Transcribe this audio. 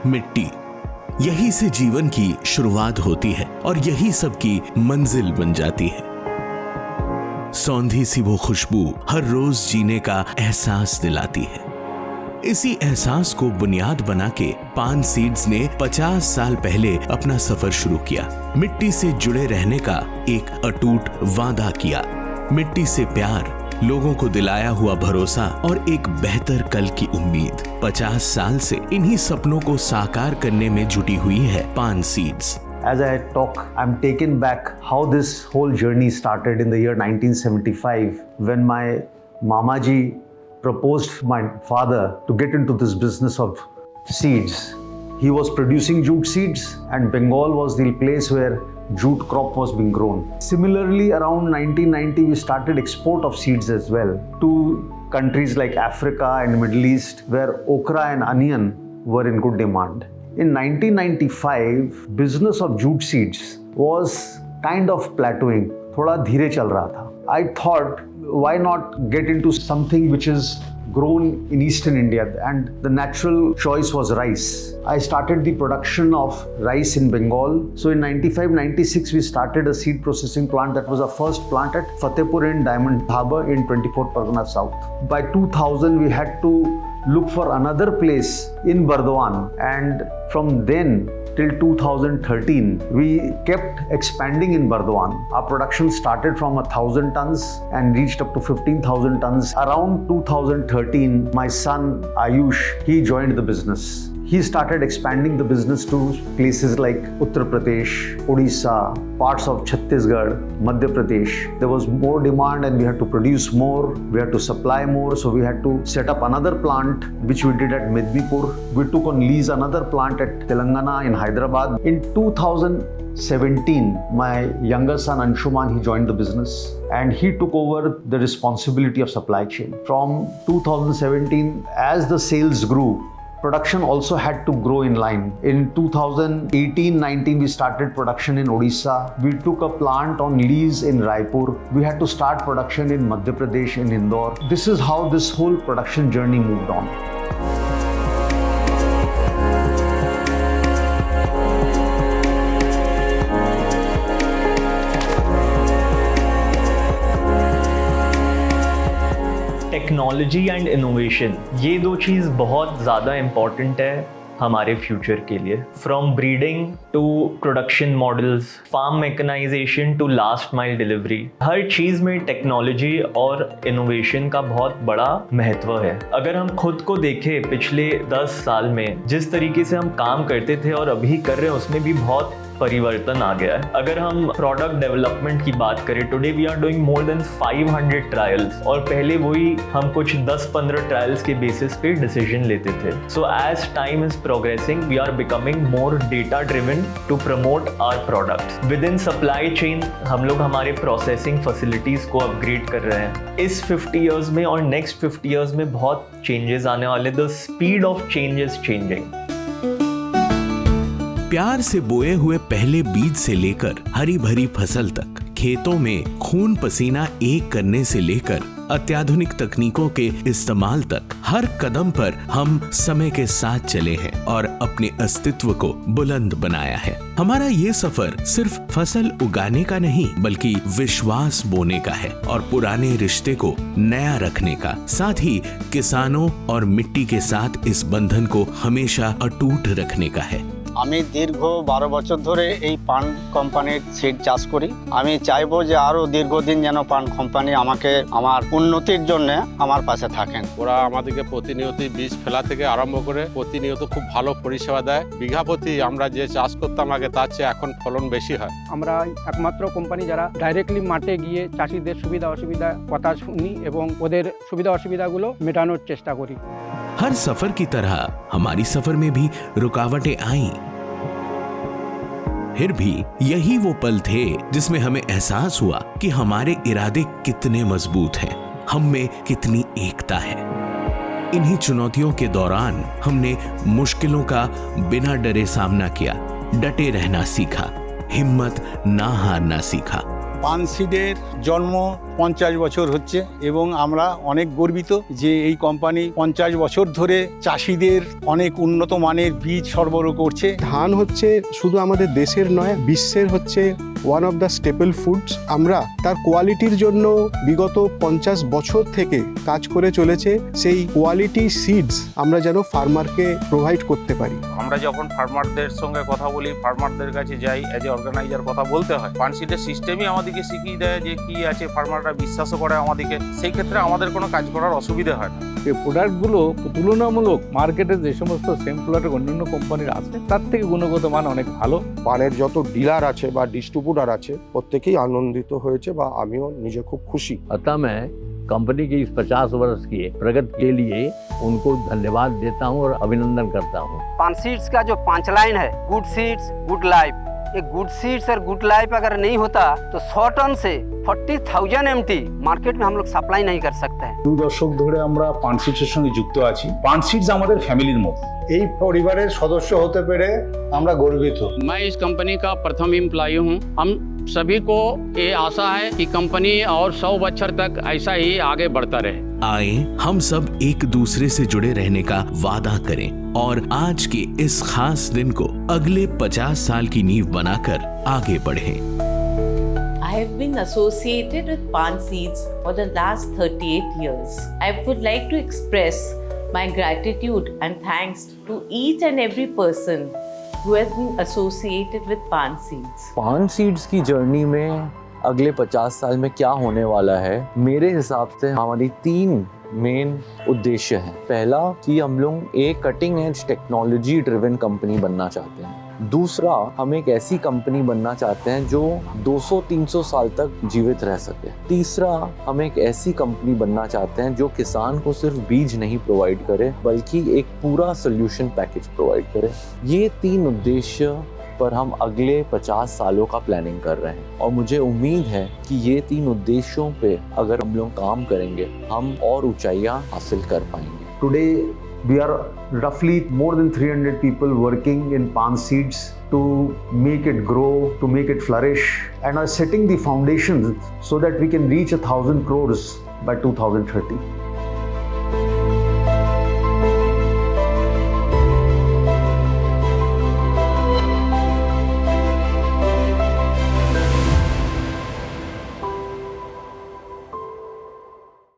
मिट्टी, यही से जीवन की शुरुआत होती है और यही सबकी मंजिल बन जाती है। सौंधी सी वो खुशबू हर रोज जीने का एहसास दिलाती है। इसी एहसास को बुनियाद बना के पान सीड्स ने 50 साल पहले अपना सफर शुरू किया। मिट्टी से जुड़े रहने का एक अटूट वादा किया। मिट्टी से प्यार, लोगों को दिलाया हुआ भरोसा और एक बेहतर कल की उम्मीद। 50 साल से इन्हीं सपनों को साकार करने में जुटी हुई है पान seeds. As I talk, I'm taken back how this whole journey started in the year 1975 when my Mamaji proposed my father to get into this business of seeds. He was producing jute seeds and Bengal was the place where jute crop was being grown. Similarly, around 1990, we started export of seeds as well to countries like Africa and Middle East where okra and onion were in good demand. In 1995, business of jute seeds was kind of plateauing. थोड़ा धीरे चल रहा था. I thought, why not get into something which is grown in eastern India, and the natural choice was rice. I started the production of rice in Bengal. So in 95-96 we started a seed processing plant. That was our first plant at Fatehpur in Diamond Harbour in 24 Pargana South. By 2000 we had to look for another place in Burdwan, and from then till 2013 we kept expanding in Burdwan. Our production started from 1,000 tons and reached up to 15,000 tons. Around 2013 my son Ayush, he joined the business. He started expanding the business to places like Uttar Pradesh, Odisha, parts of Chhattisgarh, Madhya Pradesh. There was more demand and we had to produce more, we had to supply more, so we had to set up another plant which we did at Mednipur. We took on lease another plant at Telangana in Hyderabad. In 2017, my younger son Anshuman, he joined the business and he took over the responsibility of supply chain. From 2017, as the sales grew, production also had to grow in line. In 2018-19, we started production in Odisha. We took a plant on lease in Raipur. We had to start production in Madhya Pradesh, in Indore. This is how this whole production journey moved on. Technology and innovation, ये दो चीज़ बहुत ज़्यादा important है हमारे future के लिए। From breeding to production models, farm mechanisation to last mile delivery, हर चीज़ में टेक्नोलॉजी और इनोवेशन का बहुत बड़ा महत्व है। अगर हम खुद को देखें पिछले 10 साल में जिस तरीके से हम काम करते थे और अभी कर रहे हैं, उसमें भी बहुत परिवर्तन आ गया है। अगर हम प्रोडक्ट डेवलपमेंट की बात करें, today we are doing more than 500 trials, और पहले वही हम कुछ 10-15 ट्रायल्स के बेसिस पे डिसीजन लेते थे। So as time is progressing, we are becoming more data driven to promote our products. Within supply chain हम लोग हमारे प्रोसेसिंग फैसिलिटीज को अपग्रेड कर रहे हैं। इस 50 ईयर्स में और नेक्स्ट 50 ईयर्स में बहुत चेंजेस आने वाले। The speed of change is changing. प्यार से बोए हुए पहले बीज से लेकर हरी भरी फसल तक, खेतों में खून पसीना एक करने से लेकर अत्याधुनिक तकनीकों के इस्तेमाल तक, हर कदम पर हम समय के साथ चले हैं और अपने अस्तित्व को बुलंद बनाया है। हमारा ये सफर सिर्फ फसल उगाने का नहीं, बल्कि विश्वास बोने का है और पुराने रिश्ते को नया रखने का, साथ ही किसानों और मिट्टी के साथ इस बंधन को हमेशा अटूट रखने का है। আমি দীর্ঘ 12 বছর ধরে এই পান কোম্পানির সিড চাষ করি। আমি চাইবো যে আরো দীর্ঘদিন যেন পান কোম্পানি আমাকে আমার উন্নতির জন্য আমার পাশে থাকেন। ওরা আমাদেরকে প্রতিনিয়ত বীজ ফেলা থেকে আরম্ভ করে প্রতিনিয়ত খুব ভালো পরিষেবা দেয়। বিঘা প্রতি আমরা যে চাষ করতাম আগে তার চেয়ে এখন ফলন বেশি হয়। আমরা একমাত্র কোম্পানি যারা ডাইরেক্টলি মাঠে গিয়ে চাষিদের সুবিধা অসুবিধা কথা শুনি এবং ওদের সুবিধা অসুবিধাগুলো মেটানোর চেষ্টা করি। हर सफर की तरह हमारी सफर में भी रुकावटें आईं। फिर भी यही वो पल थे जिसमें हमें एहसास हुआ कि हमारे इरादे कितने मजबूत हैं, हम में कितनी एकता है। इन्हीं चुनौतियों के दौरान हमने मुश्किलों का बिना डरे सामना किया, डटे रहना सीखा, हिम्मत ना हारना सीखा। পান সিডের জন্ম 50 বছর হচ্ছে এবং আমরা অনেক গর্বিত যে এই কোম্পানি 50 বছর ধরে চাষিদের অনেক উন্নত মানের বীজ সরবরাহ করছে। ধান হচ্ছে শুধু আমাদের দেশের নয়, বিশ্বের হচ্ছে one of the staple foods. আমরা তার কোয়ালিটির জন্য বিগত 50 বছর থেকে কাজ করে চলেছে। সেই কোয়ালিটি সিডস আমরা যেন ফার্মারকে প্রোভাইড করতে পারি। আমরা যখন ফার্মারদের সঙ্গে কথা বলি, ফার্মারদের কাছে যাই, অ্যাজ এ অর্গানাইজার কথা বলতে হয়, পানসিডের সিস্টেমই আমাদেরকে শিখিয়ে দেয় যে কি আছে, ফার্মাররা বিশ্বাসও করে আমাদেরকে। সেই ক্ষেত্রে আমাদের কোনো কাজ করার অসুবিধা হয় না। এই প্রোডাক্টগুলো তুলনামূলক মার্কেটে যে সমস্ত সেম প্রোডাক্ট অন্যান্য কোম্পানির আছে তার থেকে গুণগত মান অনেক ভালো। পানের যত ডিলার আছে বা ডিস্ট্রিবিউটার আছে প্রত্যেকেই আনন্দিত হয়েছে বা আমিও নিজে খুব খুশি। अतः मैं कंपनी की इस 50 वर्ष की प्रगति के लिए उनको धन्यवाद देता हूं और अभिनंदन करता हूं। पान सीड्स का जो 5 लाइन है, गुड सीड्स गुड लाइफ, ये गुड सीड्स और गुड लाइफ अगर नहीं होता तो 100 टन से 40,000 MT मार्केट में हम लोग सप्लाई नहीं कर सकते हैं। 2 দশক ধরে আমরা পান সিডসের সঙ্গে যুক্ত আছি। পান সিডস আমাদের ফ্যামিলির মতো। এই পরিবারের সদস্য হতে পেরে আমরা গর্বিত। मैं इस कंपनी का प्रथम एम्प्लॉय हूं। हम सभी को ये आशा है कि कंपनी और 100 बछर तक ऐसा ही आगे बढ़ता रहे। आए हम सब एक दूसरे से जुड़े रहने का वादा करें और आज के इस खास दिन को अगले 50 साल की नींव बनाकर आगे बढ़ें। I have been associated with Pan Seeds for the last 38 years. I would like to express my gratitude and thanks to each and every person who has been associated with Pan Seeds. पान seeds की journey में अगले 50 साल में क्या होने वाला है, मेरे हिसाब से हमारी 3 मेन उद्देश्य हैं। पहला कि हम लोग एक cutting edge technology driven company बनना चाहते हैं। दूसरा, हम एक ऐसी कंपनी बनना चाहते हैं जो 200-300 साल तक जीवित रह सके। तीसरा, हम एक ऐसी कंपनी बनना चाहते हैं जो किसान को सिर्फ बीज नहीं प्रोवाइड करे बल्कि एक पूरा सोल्यूशन पैकेज प्रोवाइड करे। ये 3 उद्देश्य पर हम अगले 50 सालों का प्लानिंग कर रहे हैं और मुझे उम्मीद है कि ये 3 उद्देश्यों पे अगर हम लोग काम करेंगे हम और ऊंचाइयां हासिल कर पाएंगे। Today, we are roughly more than 300 people working in Pan Seeds to make it grow, to make it flourish, and are setting the foundations so that we can reach 1,000 crores by 2030.